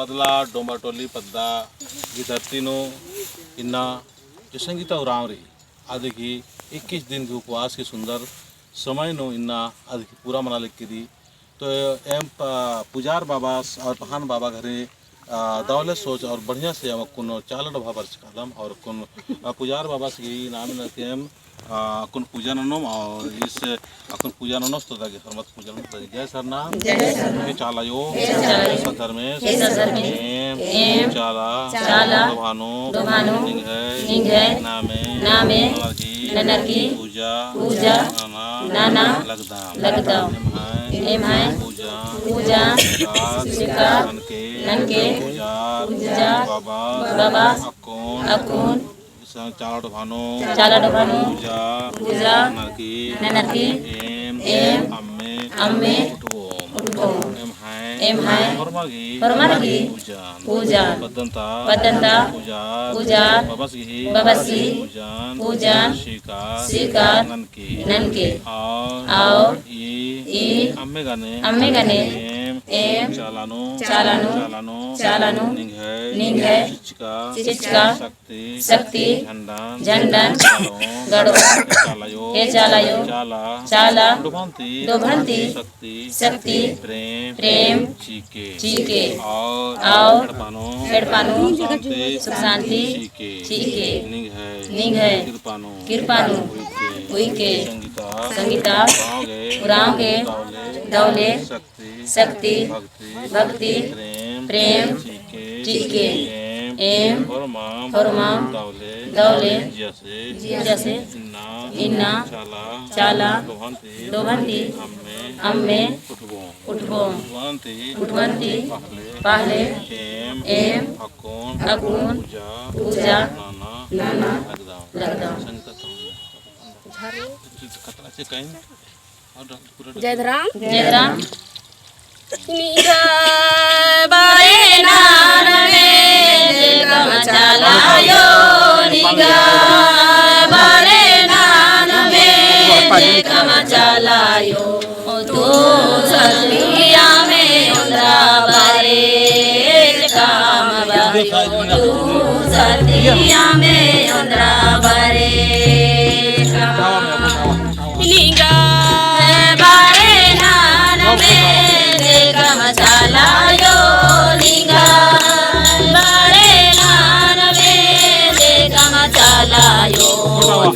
पदला डोंबाटोली पद्दा गिधरतीनो इन्ना संगीता राम रही आदि की 21 दिन के उपवास की सुंदर समय नो इन्ना आदि की पूरा मना लिख दी। तो एम पुजार बाबा और पहान बाबा घरे दौले सोच और बढ़िया से हम कुन चालट भाबर कदम और कुन पुजार बाबा से नाम नम कुन पूजा ननम और इस कुन पूजा ननम तो दागे हरमत पूजा ननम जय सरना जय चालायो सधर्मेश एम चाला दोभानो निंगे नामे ननरकी पूजा नाना लगदाम एम है पूजा ननके पूजा बाबा अकुन चाला डोभानो पूजा ननरकी एम अम्मे एम है परमागी पूजा पदंता पूजा बबसी पूजा शिकार ननके और अम्मे गाने एम चालानो निंगे चिचका शक्ति झंडन गड़ो चालायो चाला डोभंती शक्ति प्रेम चीके और हेडपानो सुख शांति चीके निंगे कृपानु उइके संगीता उराव के दौले शक्ति भक्ति प्रेम चीके एम फरमाम दौले जैसे इन्ना चाला डोभंती अम्मे उठवंती पहले एम अकुन पूजा नाना लगदाम जयराम निगा बारे नानवे चालायो निगा बारे नानवे चालायो तो सलिया में उंदरा बारे काम बायो तू सलिया में उंदरा बारे निगा बारे नानवे चालायो निगा बारे नानवे चालायो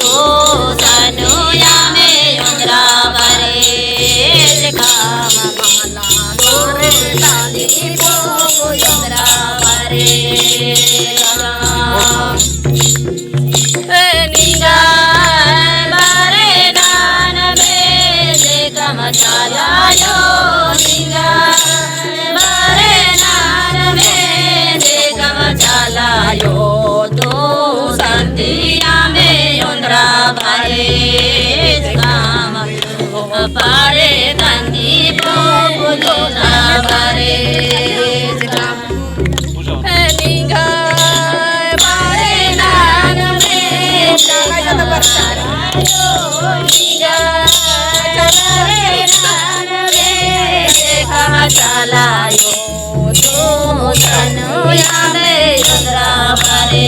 तो सनुया में उंदरा बारे काम माला तोरे ताली को उंदरा बारे निगा बारे नानवे चालायो निगा बारे नानवे चालायो तो संतिया में उंदरा बारे काम पारे तंदी बोलो बारे निगा बारे नानवे चालायो निगा चालायो तो सनुया में उंदरा बारे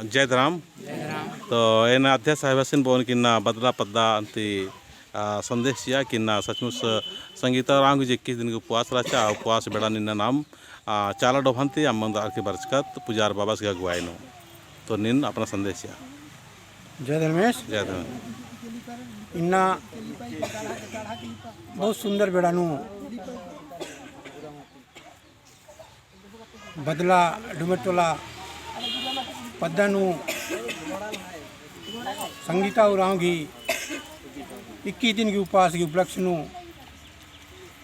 जयधराम तो एना अध्यक्ष साहेबासीन बोन किन्ना बदला पद्दा अंति संदेश किया किन्ना सचमुच संगीता राम जी 21 दिन के उपवास रचा उपवास बेड़ा निन्ना नाम चाला डोभंती अम्मंद आरके बरचकत पुजार बाबा से अगुवाई नो तो निन अपना संदेश किया जय धर्मेश जय धर्मेश इन्ना बहुत सुंदर बेड़ानु बदला डुमेटोला पद्दानु संगीता उरांगी 21 दिन की उपवास की उपलक्ष्य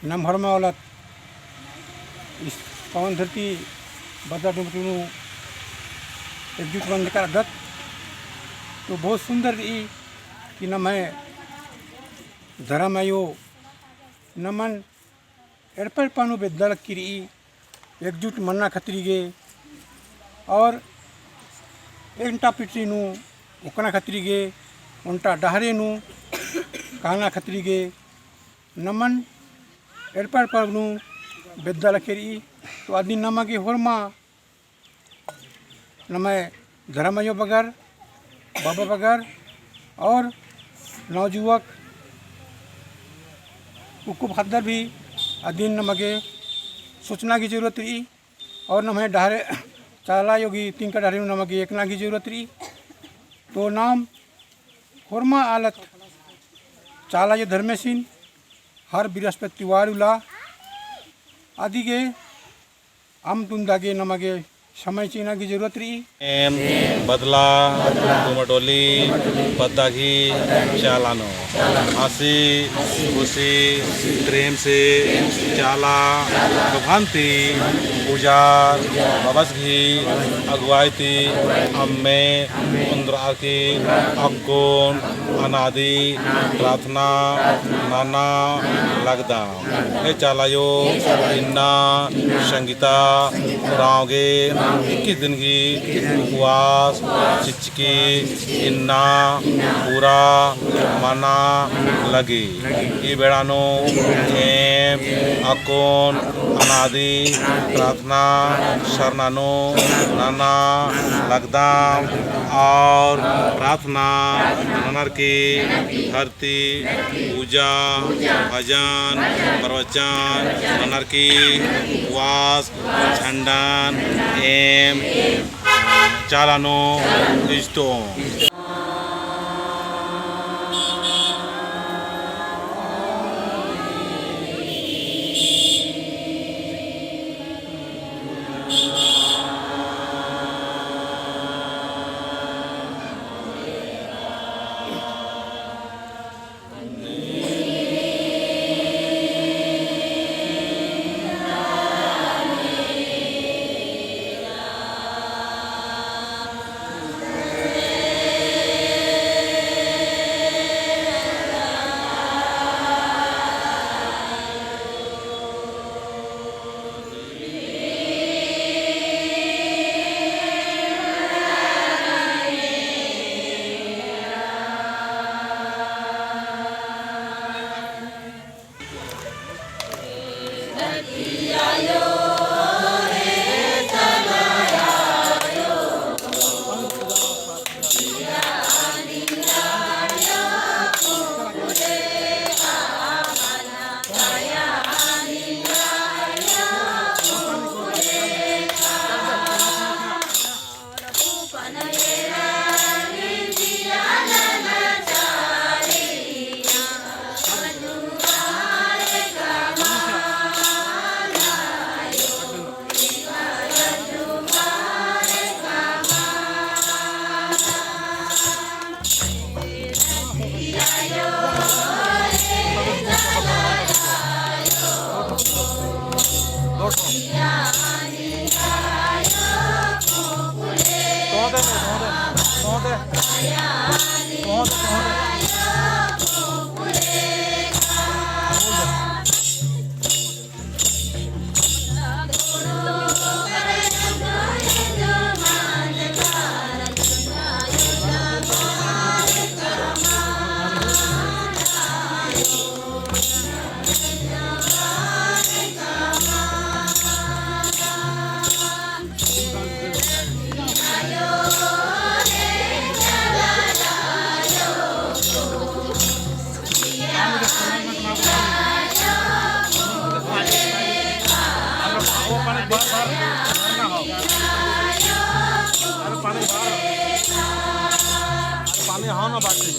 नमहरमा वाला इस पवन धरती बदला डुमेटोनु एकजुट बंद कर दत्त तो बहुत सुंदर ई कि न मैं धर्मयो नमन एड़पड़ पानु बेदल किरी एकजुट मन्ना खतरीगे और एंटा पिटरीनु उकना खतरीगे उनटा डहरेनु काना खतरीगे नमन एड़पड़ पानु बेदल किरी तो आदि नमगे होरमा नमय धर्मयो बगर बाबा बगर और नवजुवक उक्कू भादर भी अधीन नमगे सूचना की जरूरत रही और नमहे डहारे चाला योगी तीन का डहारे नमगे एकना की जरूरत रही तो नाम होरमा आलत चाला ये धर्मेसिन हर बृहस्पतिवार उला आदि के आम तुंदागे नमगे समय चीना की जरूरत रही बदला टोमटोली पत्ता घी चालानो हंसी खुशी प्रेम से चाला भांति पुजार बबस घी अगुवाईती अम्मे कुंद्रा की अक्कोन अनादि प्रार्थना नाना लगदा ये चालायो इन्ना संगीता रावगे 21 दिन की उपवास चिचकी इन्ना पूरा माना लगी ये बेड़ानो एम अकोन अनादि प्रार्थना शरणानो नाना लगदाम और प्रार्थना ननर की धरती पूजा भजन प्रवचन ननर की उपवास झंडन एम चालानो इस्तो आओ ना बात में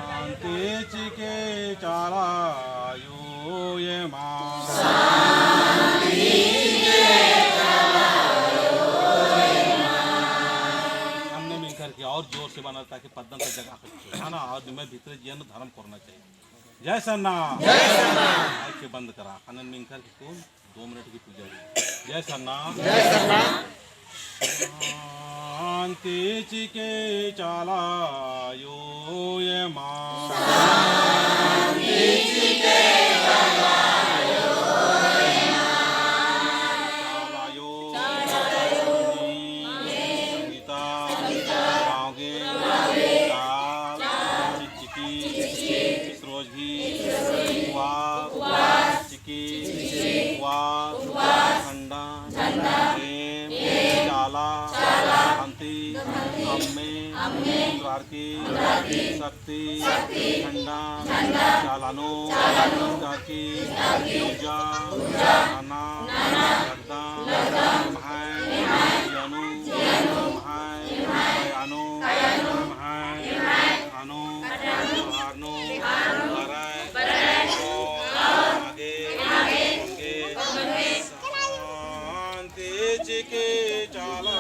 शांतिचिके चालायो ये हमने मिलकर के और जोर से बना ताकि पद्म का जगह है ना और में भीतर जीवन धर्म करना चाहिए। जय सन्ना के बंद करा आनंद मिलकर के कौन 2 मिनट की पूजा हुई। जय सन्ना शांतिचिके चालायो ये संगीता गाओगे ताल चिकी सरोजी चिकी ठंडा चाला शांति अम्मे द्वारकी शक्ति ठंडा चालानो की पूजा नाना लगदा अनु अनु अनु आनो आगे शांति के चाला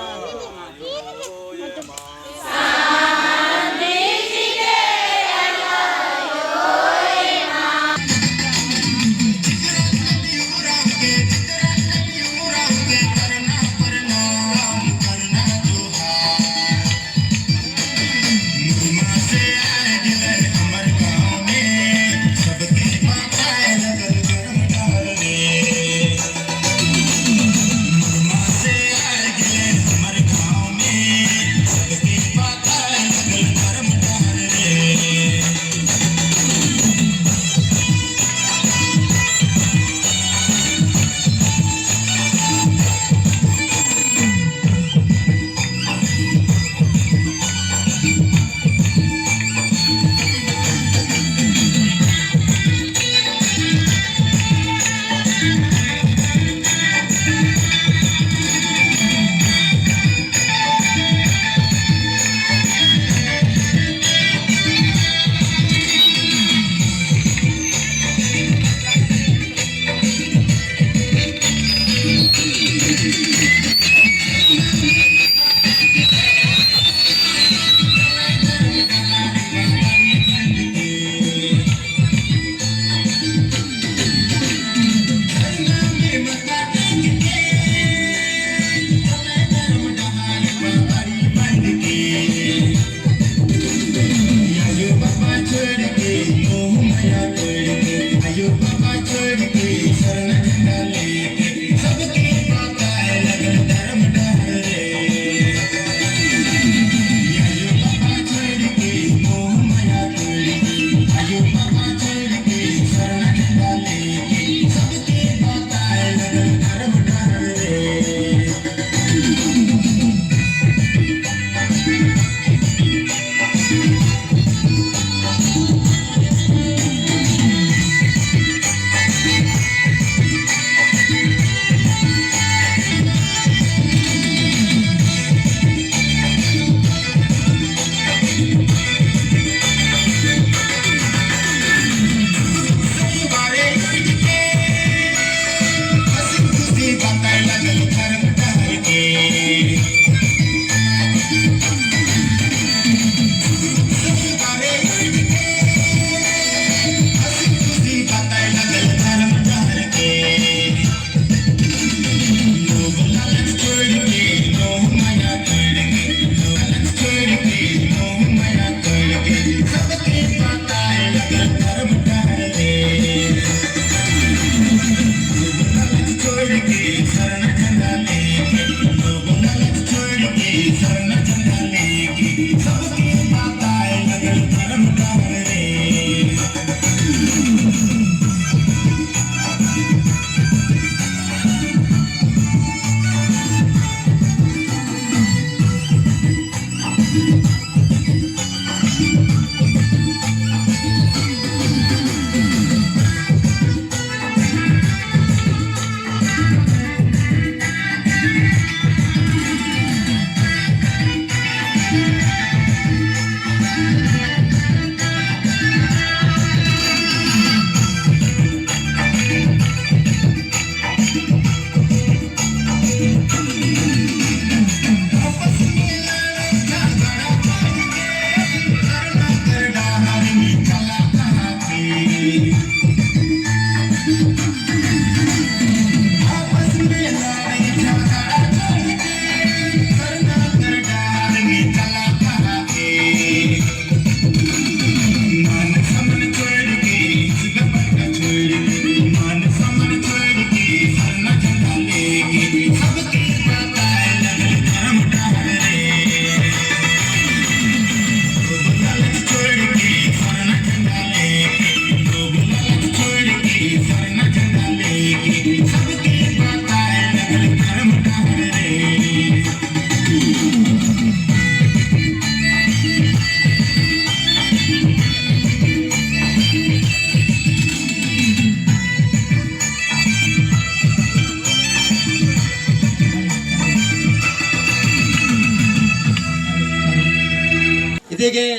देगे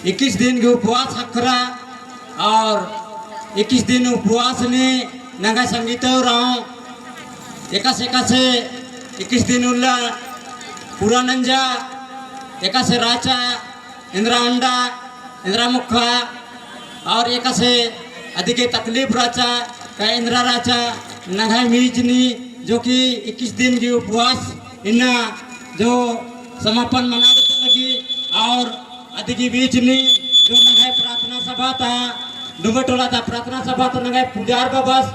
21 दिन के उपवास हखरा और 21 दिन उपवास ने नंगा संगीत रहा एकासे 21 दिन उल्ला पूरा नंजा एकासे राचा इंद्रा अंडा इंद्रा मुखा और एकासे अधिक तकलीफ राचा का इंद्रा राचा नंगा मीजनी जो कि 21 दिन की उपवास इन्ना जो समापन मना लगी और अधिक बीचनी जो नंगा प्रार्थना सभा था डुबटोला था प्रार्थना सभा तो नंगा पुजार बस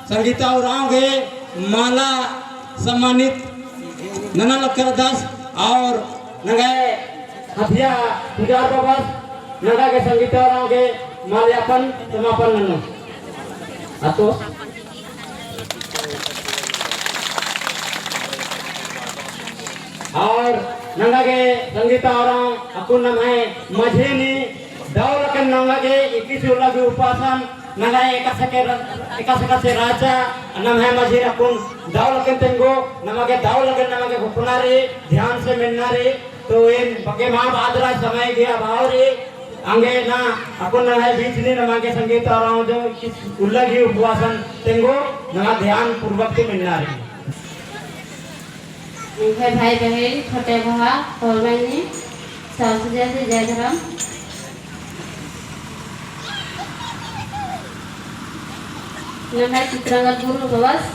संगीता और आओगे माला सम्मानित नना लक्कर दास और नंगा हथिया पुजार बस नंगा के संगीता और आओगे माल्यापन समापन ननो अतो और नंगा के संगीता और अकुन नाम है मझेनी दाव लकन नंगा के 21 उल्ला के उपासन नंगा एकासका से राजा नाम है मझे अकुन दाव लकन तेंगो नंगा के दाव लकन नंगा के घुपना रे ध्यान से मिलना रे तो इन बगे मां बादरा समय गया भाव रे अंगे ना अकुन नंगा बीच ने नंगा के संगीता और जो उल्ला के उपवासन तेंगो नंगा ध्यान पूर्वक से मिलना रे भाई बहन छोटे भा और मैंने सास जैसे जय धर्म नंगा चित्रंगल गुरु बस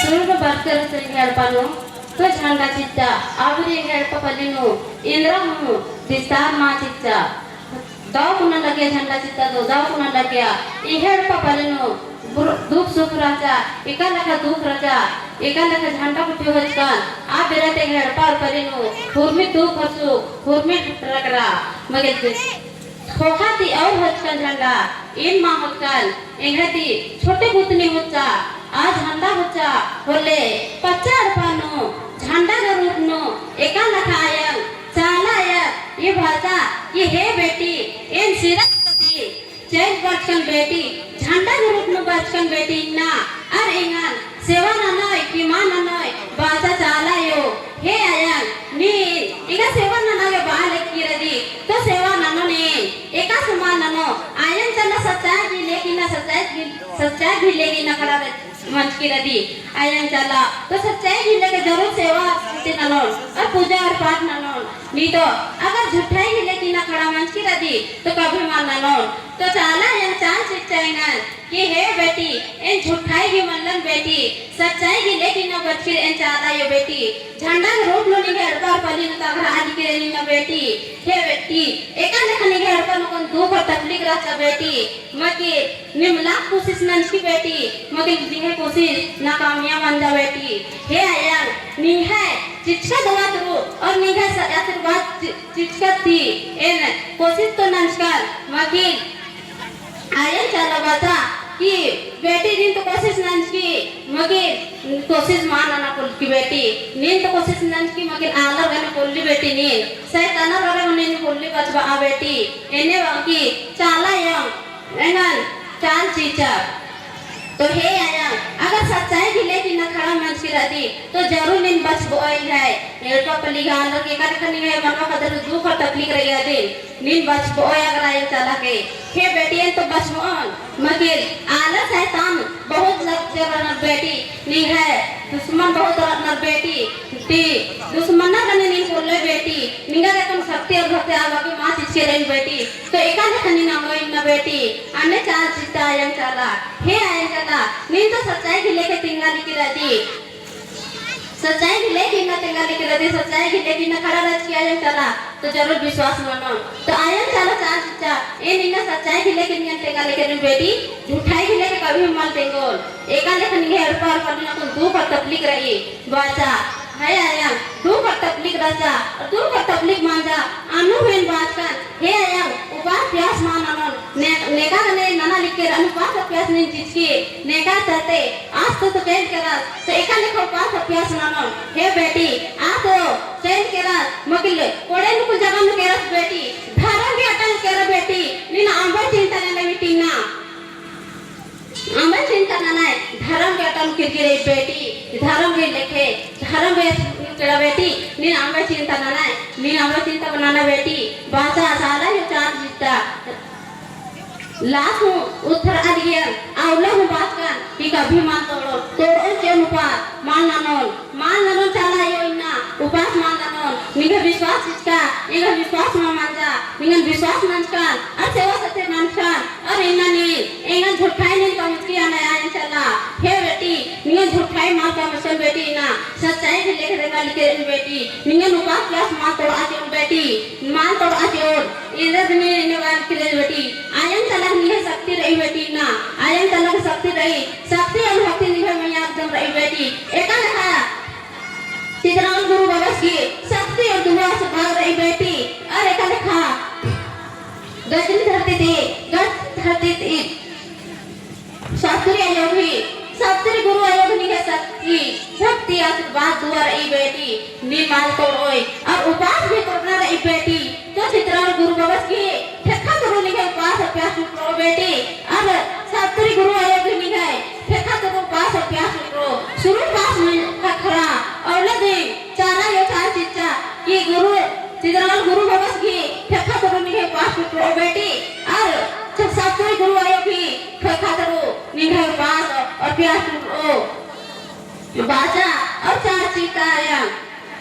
सुरु के बात कर से हेल्पानो तो झंडा चित्ता आवरी हेल्प पलिनो इंद्रा मु दिस्तार मा चित्ता दाव कुना लगे झंडा चित्ता दो दाव कुना लगे ई हेल्प पलिनो दुख सुख राजा एका लखा दुख राजा एका लखा झंडा कुटी होचकान आ बेराते हेडपार परिनो हुरमी दुख हसु हुरमी रगरा मगे खोखाती और होचकान झंडा इन मा होचकान एंगती छोटे पुतनी होचा आ झंडा होचा होले पचार पानो झंडा के रूप नो एका लखा आया चाला आया ये भाषा ये हे बेटी इन सिरक जय बचकन बेटी झंडा के रूप में बचकन बेटी ना अर इंगन सेवा ना नय किमान ना नय बाजा चाला यो हे आयन नी इका सेवा ना नय बाले की रदी तो सेवा ना नो ने एका समान ना नो आयन चला सच्चाई भी लेकिन ना सच्चाई भी लेगी ना खड़ा मंच की रदी आयन चला तो सच्चाई भी लेके जरूर सेवा से ना नो और पूजा और पाठ ना नो नी तो अगर झूठाई भी लेकिन ना खड़ा मंच की रदी तो कभी मान ना नो तो चाला यंग चांद चिट्चाएंगन कि हे बेटी इन झूठाई की मल्लन बेटी सच्चाई की लेकिन न बच्ची इन चाला यो बेटी झंडा के रूप लो निगे अड़पार पली न तगरा आदि के ली न बेटी हे बेटी एका लेखा निगे अड़पार न कोन दुख और तकलीफ राचा बेटी मके निमला कोशिश नंच की बेटी मके दिहे कोशिश नाकामयाब बन जा बेटी हे आया नी है चिट्ठा दवा तो और निगे आशीर्वाद चिट्ठा थी इन कोशिश तो नंचकर मके आयन चला बाता कि बेटी दिन तो कोशिश नंच की मगर कोशिश माना ना कुल की बेटी नींद तो कोशिश नंच की मगर आला गने कुल्ली बेटी नींद सैताना रगे उन्हें कुल्ली बचबा आ बेटी इन्हें बाकी चाला यंग एनन चाल चीचा तो हे आया अगर सच्चाई भी लेकिन न खड़ा मंच की रहती तो जरूर नींद बच बोई है एल्पा पली गान लगे कर करनी है मनवा कदर दुख और तकलीफ रह गया दिन नींद बच बोई अगर आए चला के हे बेटी तो बच मोन मगर आला शैतान बहुत लग जरन बेटी नी है दुश्मन बहुत रन बेटी ती दुश्मन ना कने नी बोले बेटी निगा रकम शक्ति और भक्ति आवा की मां चिचे रही बेटी तो एका ने खनी ना होई ना बेटी अन्य चाल चिता आयन चला हे आयन चला नी तो सच्चाई की लेके तिंगाली की रहती सच्चाई की लेके ना तिंगाली की रहती सच्चाई की लेके ना खड़ा रच किया आयन चला तो जरूर विश्वास मानो तो आयन चला चाल चिता ए नी ना सच्चाई की लेके नी तिंगाली के बेटी झूठाई की लेके कभी मत तेंगोल एका ने खनी हेर पार करना को दुख और तकलीफ रही बाचा है आया दुख और तकलीफ राजा दुख और तकलीफ मांजा अनुभव बात कर हे आया उपास प्यास मानन नेका ने नाना लिख के अनुपास प्यास नहीं जिसकी नेका चाहते आज तो चेंज करा तो एका लिखो पास प्यास मानन हे बेटी आ तो चेंज करा मकिल कोड़े नु जगह नु केरा बेटी धर्म भी अटल केरा बेटी नीना अंबर चिंता ने बेटी ना अंबर चिंता ना धर्म के अटल किरकिरे बेटी धर्म भी लिखे धर्म भी केड़ा बेटी नीना अंबर चिंता ना नी आवला चिंता बनाना बेटी बाचा साला यो चार जिता लाख उत्तर अधिकार आवला हूँ बात कर कि कभी मान तोड़ो के मान नानों चला यो इन्ना उपास मान नानों निगे विश्वास इसका निगे विश्वास मान जा निगे विश्वास मान कर और सेवा सत्य मान कर और इन्ना नहीं इंगन झूठाई नहीं कम किया ना आयन चला हे बेटी निगे झूठाई मार का मसल बेटी ना सच्चाई से लेकर देगा लिखे बेटी निगे उपास क्लास मान तोड़ आती बेटी मान तोड़ आती इधर में निवार किले बेटी आयन चला निगे शक्ति रही बेटी ना आयन चला शक्ति रही शक्ति और भक्ति निगे में याद दम रही बेटी एका है चित्रांगन गुरु बाबा की शक्ति और दुआ से भाग रही बेटी और एका लिखा गजनी धरती थी शास्त्री अयोगी शास्त्री गुरु अयोगी है शक्ति भक्ति आशीर्वाद दुआ रही बेटी निर्माण तोड़ोई और उपास भी करना रही बेटी तो चित्रांगन गुरु बाबा की ठेका गुरु लिखे उपास और प्यास करो बेटी अब शास्त्री गुरु अयोगी लिखे ठेका तो उपास और प्यास करो शुरू पास में खरा और लगे चारा यो चार चिच्चा कि गुरु चित्रांगन गुरु बाबा की ठेका तो लिखे उपास करो बेटी और शास्त्री गुरु अयोगी ठेका करो लिखे उपास और प्यास करो बाजा और चार चिच्चा